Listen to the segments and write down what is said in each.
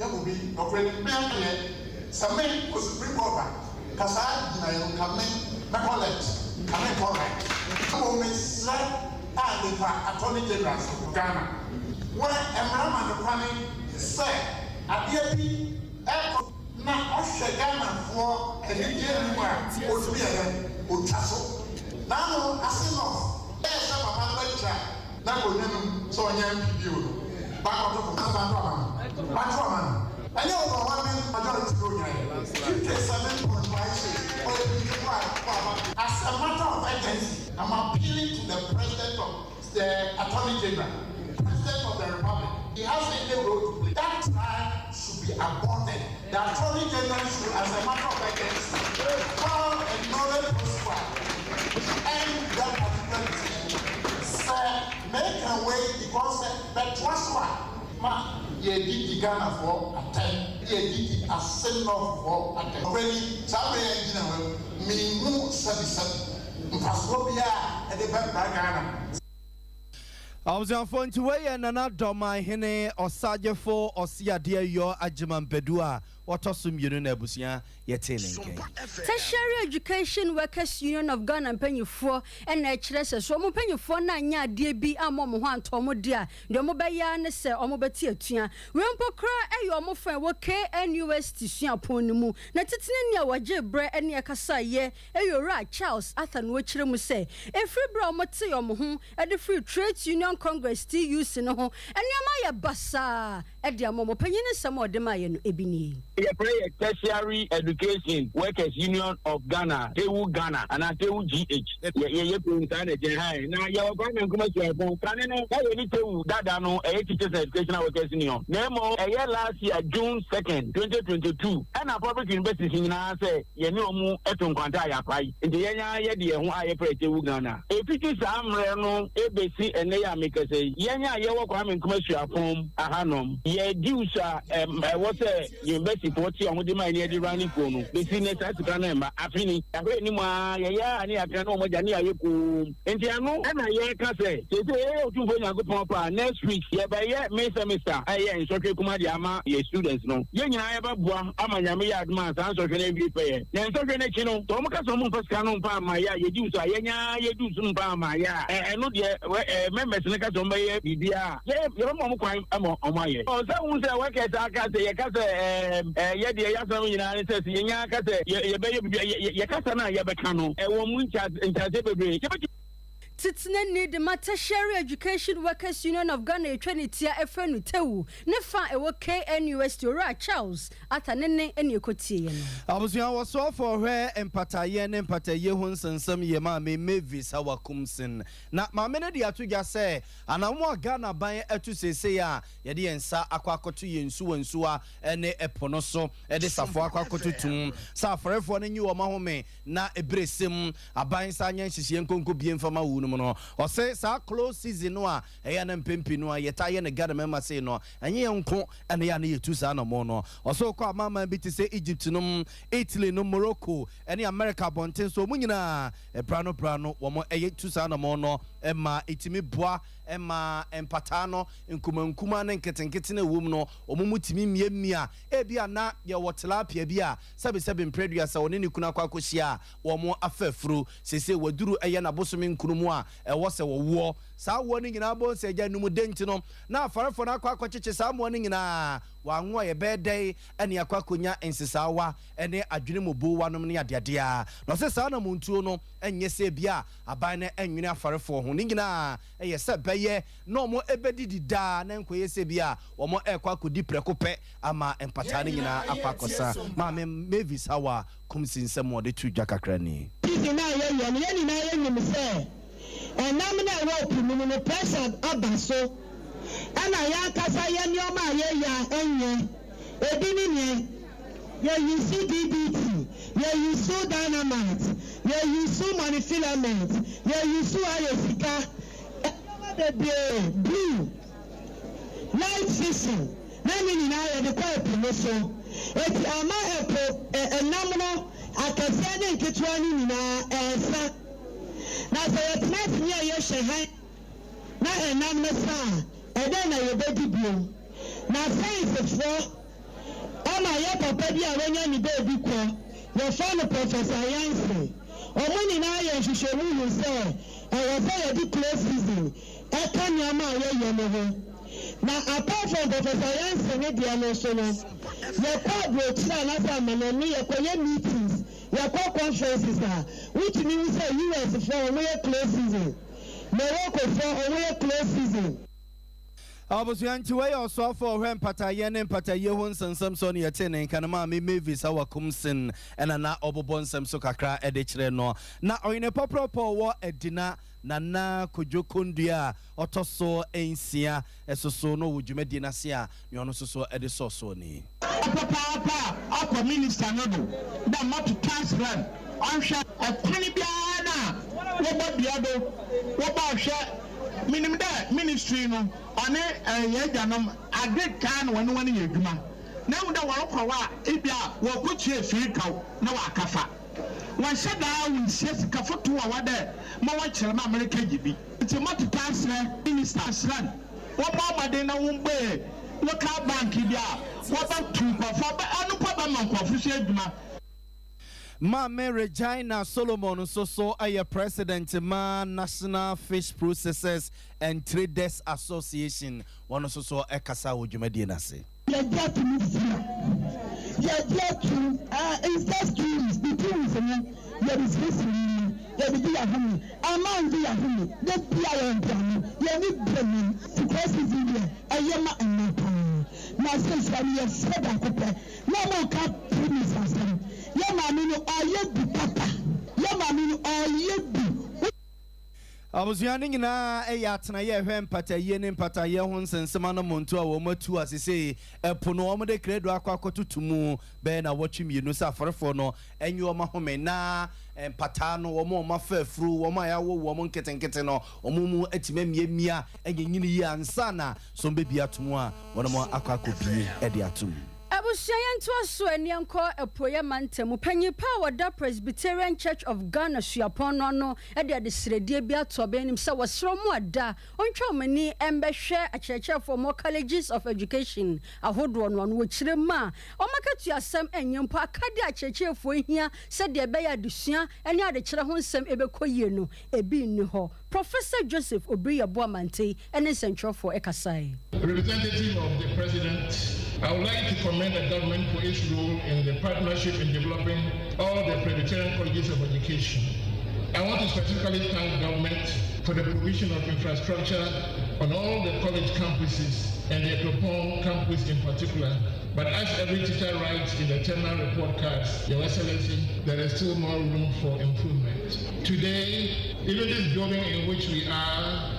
will be operating some men was Supreme Court. Kasa, you come correct. Come and the Attorney General of Ghana. When a man and planning say, I be now Ghana for a year or to be a tassel. Now, as enough, there's a man that will never so young people. Back of the man. I know about 1 majority go here. 57.5 as a matter of urgency, I'm appealing to the President of the Attorney General, President of the Republic. He has a role to play. That time should be aborted. The Attorney General should, as a matter of urgency, call a knowledge prosper and that particular decision. Sir, make a way because the trust one. Ye did Ghana for a 10, ye did a send off for a 10. Already, somebody me move 77. Pascobia and the back Ghana. I was on phone to weigh and another my hene or Sajafo or Sia dear your Ajiman Bedua. What awesome union Ebusia yet telling. Tertiary Education Workers Union of Ghana and Penny 4 and HLS. So I'm penny 4 9 ya DB amom one Tomo dear. The mobile nese or mobatia tia. Rampo cry a your mofan work NUS Tisha Ponimu. Natitinia waje bre any akasa ye a your right Charles Athan which say a free bra moti or mohun at the Free Trade Union Congress TUC no and Yamaya Bassa at the Momo Penny some more demayan ebini. Tertiary Education Workers Union of Ghana, TEU Ghana, and TEU GH. Now, your government comes to a point. Teachers Educational Workers Union. Nemo, a year last year, June 2nd, 2022, and a public university in Nasa, Yenu, Eton Quantaya, in the Yanya, who I pray TEU Ghana. If it is Amreno, ABC, and they are makers, Yanya, your government comes to a form, a hanum, ye do, what's a university. 40 on the money the running kono the senior as Canema afini anymore ya ni akano mojani ayeku enti anu na ye ka say say o tun fo yan go papa next week ye ba ye me semester aye nsokwe kuma di ama ye students no ye nyina ye ba boa amanyame ya advance an sokwe na bi pay na nsokwe na chi no to mo ka so mo fasika no pa ma ya ye di so ye nya ye du so pa ma ya no de members ne ka so mba ye bibia ye mo kwan amo omaye o say un say workers aka say ye ka say ye de ya so nyina ne say ye nya ka say ye be ye ka say na ye be ka no e wo mu ncha bebre Titine need the Tertiary Education Workers Union of Ghana Trinity Efrenu Tewu Nefa ewo KNUS to Ra Charles atanene ene kotie no Abusuan was so for her empataye ne empataye hu nsensem ye ma me Mavis Hawakumsin na ma me ne de atoja say anamo Ghana ban etu sese ya ye de ensa akwakoto ye nsuwa ene epono so e de safo akwakoto tum sa afrefo ne nyi wo ma home na ebresem aban sa anya nhihie nkonko bie mfama wu or say sa close season no a eya na mpempi no a yeta ye ne Ghana mema say no enye nko ene ya na yetu sa na mo no also kwa mama bi te say Egypt no Italy no Morocco ene America bonten so munyina brano wo mo eye tu sa na mo no ema etimi boa ema empata no nkuma na nketenkete na wom no omumutimi miamia e bia na ye wotelapia bia sabe mpredua sa one ne kuna kwa kohia wo mo afafuru sese waduru eye na bosomi nkurumu a wose wo saa wo ni nyina bo se agya numu denti no na afarefo na akwa akwacheche saa mo ni nyina wanwo ye bedai ene akwakonya ensesawa ene adwene mobo wanom ne adeadea no se saa na muntu no enye se bia aban na enwene afarefo ho ni nyina eye se beye no mo ebedidi da na nkoye se bia wo mo ekwakodi prekope ama empata ne nyina akwakosa ma me Mavis Hawa kumsinsem wo de tudwa kakrani na ye na ye nyim se enam na wo punu no pressure abaso ana ya kasa ye nyoma ye ya enye ebini ne ye use DDT ye use dynamite ye use monofilament ye use ayesika the blue light fishing na ni na ye de kwa punu so eti ama epo enam no akase ne nketwa ni na efa na say it not near your shehan na enam na sa e dey na ye bedi bio na science for yɛyɛ papa bi a wɔanya ne baabi kɔ yɛfa no Professor Yansi ɔmo nyinaa yɛ nhwehwɛmu hu sɛ ɛwɔ sɛ yɛde close season ɛka nneɛma a yɛyɛ no ho na apart from Professor Yansi ne deɛ no so no yɛkɔ aburokyire a nasa amana no yɛkɔyɛ meetings yɛkɔ conferences a which means sɛ US fo ɔmo yɛ close season Morocco fo ɔmo yɛ close season. Abusuanti we also for when pataye ne pataye ho nsensem so ne yete ne kanama me Mavis awakumsen ena na obobon nsem so kakra ede kire no na oyine popropo wo edina nana kojokondua otoso ensia esoso no wudwumadi na se a ne ono soso ede soso ni papa akwa minister no do da matu transfer anhwe akwani bia na wo bodua do wo ba hwe minim da ministry no ane yejanom agric kan woni ye dwuma na mu da worokwa ebia wo kochie firikaw na wakafa wan shada won sesi kafoto wa wada ma wa kyerɛ ma America gibi nti matu transfer minister sran wo ba made na wo mbe local bank bia wo ba tu kwafo ba anu pa ba man kwafo hye adwuma Mame Regina Solomon so a president ma National Fish Processors and Traders Association one so a kasa wudwumadi na se you get to incest stories between them there is listening there be ahumi among the ahumi the piano piano you need them to cross his India ayema and na say from your father kope no more cap promises Yamamino ayebu papa Yamamino ayebu Abusuani nyina eyatena ye hwe mpataye ne mpataye ho nsensema no monto a wo matu asese epo no wo de credo akwakotutumu be na wotwemienu sa aforefo no enyi wo mahome na empata no wo mo mafafuru wo ma yawo wo mo nketenkete no omumu atimamiamia enyenyini yi ansa na so mbebia tomu a wono mo akwakopi ede atum Abusiayen to aso enianko epoye mantemu panyi pa wada Presbyterian Church of Ghana suapon no e de sredie bi atobe nim se wosro mu ada ontwa mani embehwe akyerkyerefo mo colleges of education ahodo no no kire ma o makatu asem enyempo akade akyerkyerefo hia se de be ya desua ene ade kire ho nsem ebekoyie no ebi ni ho Professor Joseph Obriyeboamante ene sentrofo ekasai Representative of the President, I would like to commend the government for its role in the partnership in developing all the Presbyterian colleges of education. I want to specifically thank the government for the provision of infrastructure on all the college campuses and the Ekropon campus in particular. But as every teacher writes in the terminal report cards, Your Excellency, there is still more room for improvement. Today, even this building in which we are,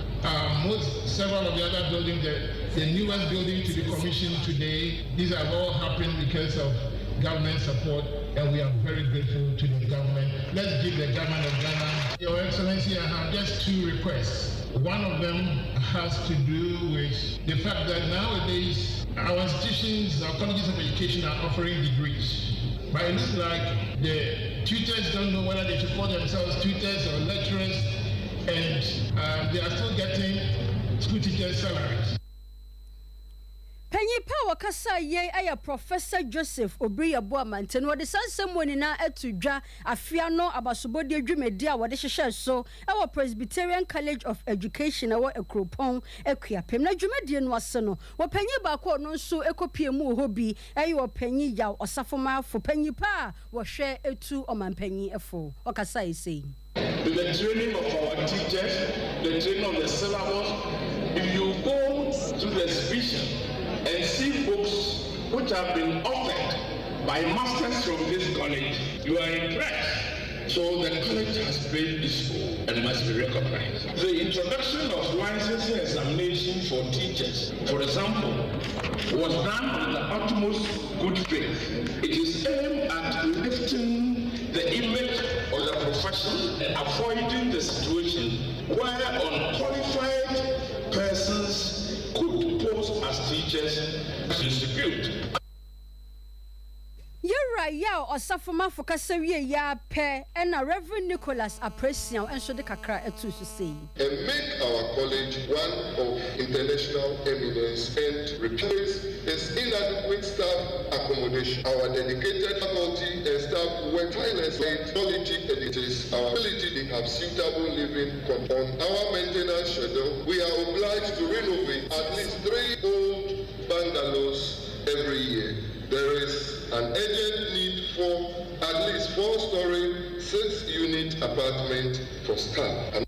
several of the other buildings, the newest building to be commissioned today, these have all happened because of government support, and we are very grateful to the government. Let's give the government of Ghana. Your Excellency, I have just two requests. One of them has to do with the fact that nowadays our institutions, our colleges of education are offering degrees. But it looks like the tutors don't know whether they should call themselves tutors or lecturers, and they are still getting school teachers' salaries. Penny Power Kasa ye aya Professor Joseph Obriyeboamante no de sansem woni na atudwa afiano abasobode adwumedi a wode hyehye so ewo Presbyterian College of Education ewo Ekropon ekuapem na adwumedi no ase no wo penyi ba ko no nso ekopie mu ho bi eyo penyi ya osafoma afo penyi pa wo hwe etu omanpenyi efo okasa ise with the training of our teachers, the training of the syllabus. If you go to the exhibition and see books which have been offered by masters from this college, you are impressed. So the college has played its role and must be recognized. The introduction of licensing examination for teachers, for example, was done with the utmost good faith. It is aimed at lifting the image of the profession and avoiding the situation where unqualified persons could pose as teachers to dispute. You're Kakra ya osafoma fokasa wie ya pe na Reverend Nicholas Apresian enso de kakra etu so sei. And make our college one of international eminence and replace its inadequate staff accommodation. Our dedicated faculty and staff work tirelessly with quality educators. Our ability to have suitable living on our maintenance schedule. We are obliged to renovate at least 3 old bungalows every year. There is an urgent need for at least 4-story, 6-unit apartment for staff.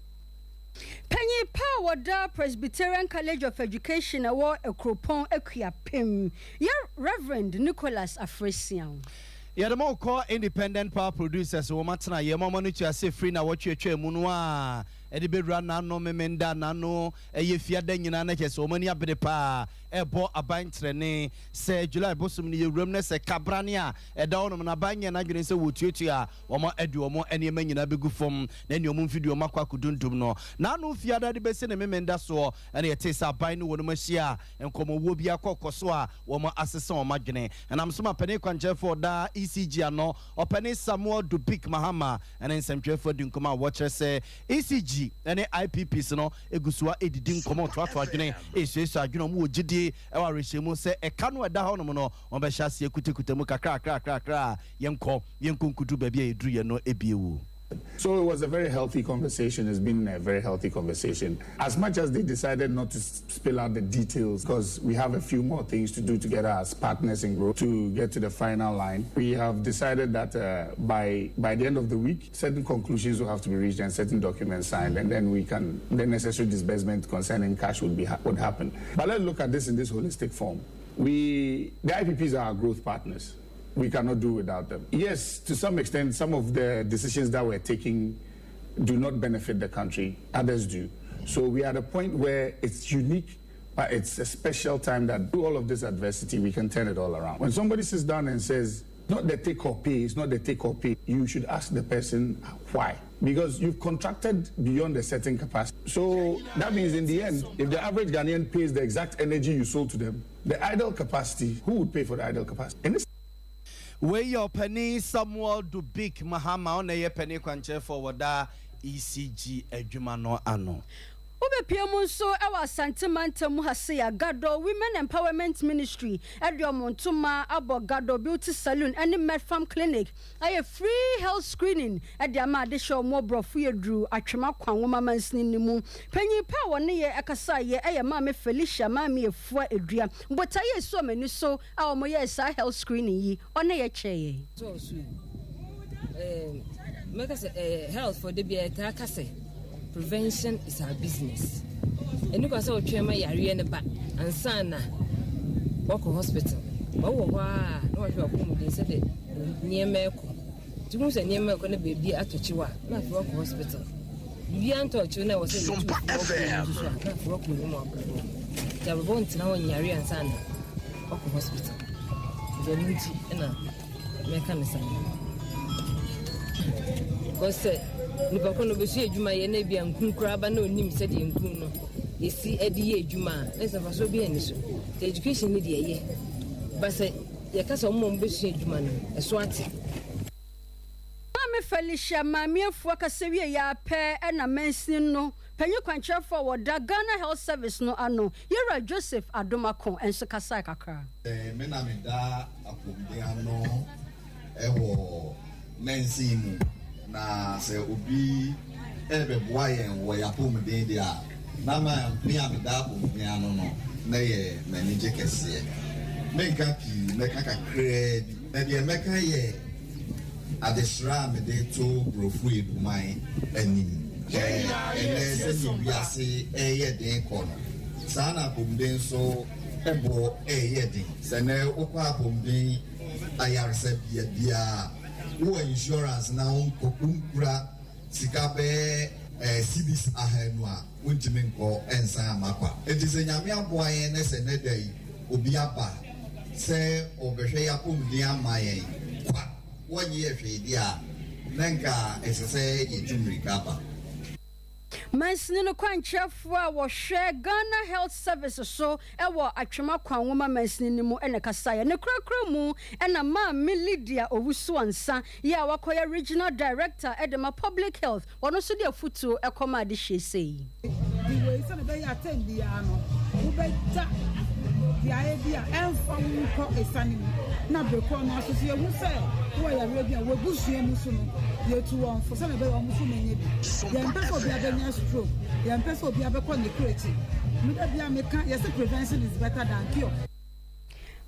Penny Power da Presbyterian College of Education award Ekropon Ekuapem. Ya Reverend Nicholas Afrisian. Yadamo call independent power producers wo matena ye mama no chiase free na wotwetwe mu no a edi bedra na no memenda na no eye fiada nyina na kese wo mani abede pa ebo abantrene se July bosom ni yewram na se kabrane a eda wonom na banya na dwene se wotuetu a wo ma adu wo mo ene manyina begu fom na ne omum video makwa kudundum no na no fiada de bese ne memenda so ene yete se aban no wonom ahia enkomo wo bia kokoso a wo ma asese wo ma dwene enam so ma pane kwanche for da ECG ano openi Samuel Dubik Mahama ene nsempwefo di nkoma watcher say ECG ene IPPs no egusua edidi nkoma to adwene esuesu adwene mo ogidi ewa rehemu say eka no eda ho no no on be hyase ekutekutemu kakra yenkonkudu bia eduru ye no ebiewu. So it was a very healthy conversation. It's been a very healthy conversation. As much as they decided not to spill out the details, because we have a few more things to do together as partners in growth to get to the final line, we have decided that by the end of the week, certain conclusions will have to be reached and certain documents signed, and then the necessary disbursement concerning cash would happen. But let's look at this in this holistic form. The IPPs are our growth partners. We cannot do without them. Yes, to some extent, some of the decisions that we're taking do not benefit the country. Others do. So we are at a point where it's unique, but it's a special time that through all of this adversity, we can turn it all around. When somebody sits down and says, not the take or pay, it's not the take or pay, you should ask the person why. Because you've contracted beyond a certain capacity. So that means in the end, if the average Ghanaian pays the exact energy you sold to them, the idle capacity, who would pay for the idle capacity? In this where your penny Samuel Dubik Mahama on a penny kwanche for wada ECG adwuma no ano. Obepiamu so ewa santimanta mu hase ya Gado Women Empowerment Ministry Ediomontuma abo Gado Beauty Salon and Medfarm Clinic a free health screening at the amade show more brofu yedru atwema kwan wo mama nsini nimu panyi pa wone ye akasa ye eye mama Felicia mama efua edua mbota ye so mani so a omo ye sa health screening yi one ye cheye so make us health for the be ta kase. Prevention is our business. And you can say, "Chema yari ene ba ansana walk hospital." But wa no wa come dey say the niemeko. Tumu say niemeko na baby atochiwa na walk hospital. Bi anto chu na was say Sompa FM. Na walk mu mo akọ. Ya bo ntina won yari ansana walk hospital. The nti na mechanism. Because nipa kono be so adwuma ye na bia nkunkura ba na onim se de nkun no esi edi ye adwuma na se fa so bia ni so the education ni de ye ba se ye ka so mo be so adwuma no eso ate Mama Felicia mama afua ka se wie ya pe na mansin no panyi kwanche for wada Ghana Health Service no ano Yera Joseph Adomako enso kasa kakra me na me da apomde ano ewo mansin mu na se obi ebe boyen wo ya pom den dia na ma me ameda pom ano no na ye manager kese menka pi meka kakre na dia meka ye adesra me de to brofu edumai anim ene se ni biase ye den kono sana pom den so ebo ye den se na okwa pom den ayarse bia wo insurance na unkura sikabe CDs ahenu a wontimi nko ensa amakwa etise nyame aboa ye ne se ne dai obi aba se obehwe ya pomdi amaye kwa wonye ehwe dia nanka esese yetumri kapa Mansini no kwankyerɛfoɔ a wɔhwɛ Ghana Health Service so ɛwɔ atwema kwan woma mansini no mu ɛna kasaeɛ ne kurakura mu ɛna maame Lydia Owusu Ansa yɛ a wakɔyɛ Regional Director Edema Public Health wɔno so de afutuo ɛkɔma ade hye sei. Diwe sɛ ne bɛyɛ atɛn biara no wobɛda biara bi a ɛmfa wo nkɔ esane mu na brekɔ no aso so yɛhu sɛ wɔyɛ yare bi a wɔabusua mu so no yɛtu wɔn fo sɛ ne bɛyɛ ɔmo so manya bi yɛmpɛ sɛ obi abɛnya stroke yɛmpɛ sɛ obi abɛkɔ ne kuro akyi meda bia meka yɛsɛ prevention is better than cure.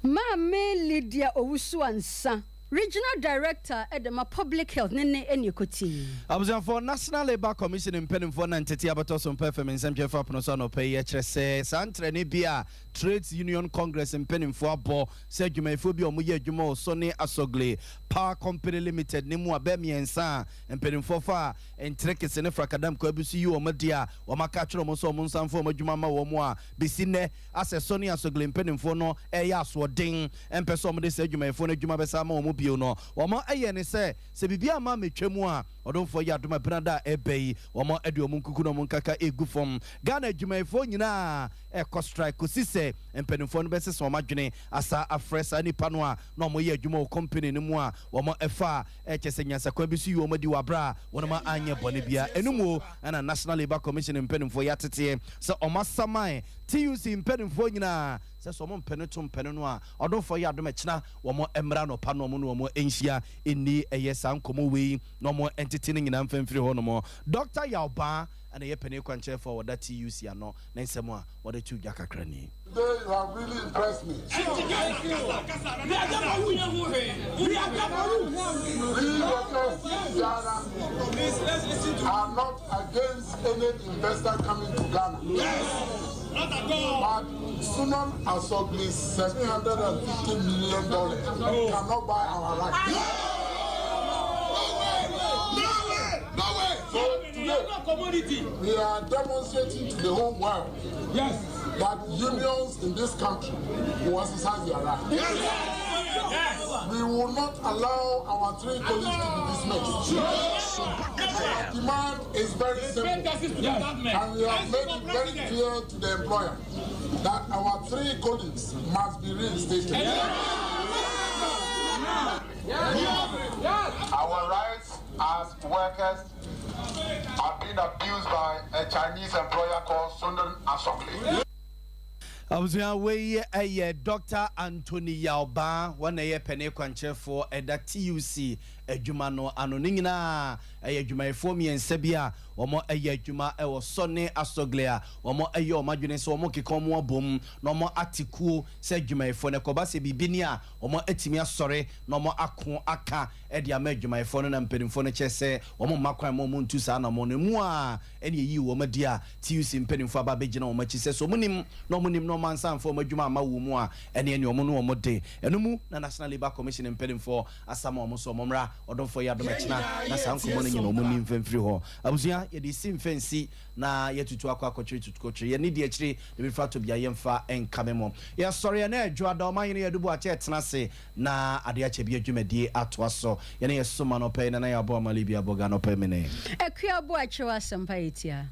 Maame Lydia Owusu Ansa, Regional Director Edema Public Health nene enyekoti. Abujan for National Labour Commission in Penning for Nanteti Abatos on Perfect in Samja Faponosan pay HSA Santre Nibia Trades Union Congress in Penning for Bo said you may phobia Muye Jumo Sonny Asogle Power Company Limited Nimu Abemi and San and Penning for Far and Trekis and Efrakadam Kobusi or Madia or Makachro Moso Monsan for Majumama Womwa Bisine as a Sonny Asogle in Penning for no Ayas or Ding and Pesomadi said you may phone Jumabesamo. No, Wama Ayane say, Sebibia Mammy Chemua, or don't for Yaduma Branda Ebe, Wama Edu Munkuno Munkaka Egufom, Ghana Jumay Fonina, a cost strike, Cosise, and Penifon Besses or Magine, Asa Afresa Nipanua, no more Jumo Company Numua, Wama Efa, Echesenia Sakwebisi, Omadi Bra, Wanama Anya Bonibia, Enumo, and a National Labour Commission in Penning for Yatete, so Omasamai, TUC in Penning Fonina. Someone penetum penua, or don't for Yadumechna, or more Emrano Panomun, or more Asia in the ASM Komowe, no more entertaining in Ampham Free Honomo. Dr. Yauba and a penny quancher for that TUC no, Nansama, or the two Yaka Crani. Today you have really impressed me. We are not against any investor coming to Ghana. Yes. But Sunan Asogli $750 million cannot buy our rights. No way! So today, we are demonstrating to the whole world that unions in this country will exercise their rights. We will not allow our 3 colleagues to be dismissed. Our demand is very simple, and we have made it very clear to the employer that our 3 colleagues must be reinstated. Our rights as workers are being abused by a Chinese employer called Sunan Asogli. I was away a Dr. Anthony Yauba, one a penny quancher for a TUC, a Jumano Anonina, a Juma for me and Sebia, or more a Juma, or Sonny Asoglea, or more a yo Magunes or Moki Como boom, no more Atiku, said Juma for Necobasi Bibinia, or more Etimia sorry, no more Akun Aka, Edia Majuma phone and penny furniture say, or more Macra Momun to Sana Monemua, any you or Madia, TUC in penny for Babajin or Machi so munim, no munim no man son for Majuma Mawumua, and any Omono Mode, and no National Labour Commission in penny for Asamo Moso Momra. Or don't for Yadamachna, Nasam Commoning in Omunim Fenfriho. Abuzia, ye sim fancy, na yet to aqua country to country. You need actually to be far to be a yemfa and Camemo. Yes, sorry, and I draw down my near Dubois Nase, na Adiache be a Jumedi at Wasso, Yenny Suman or Pain and I abore Malibia Bogano Pemine. A queer boy, Sompa.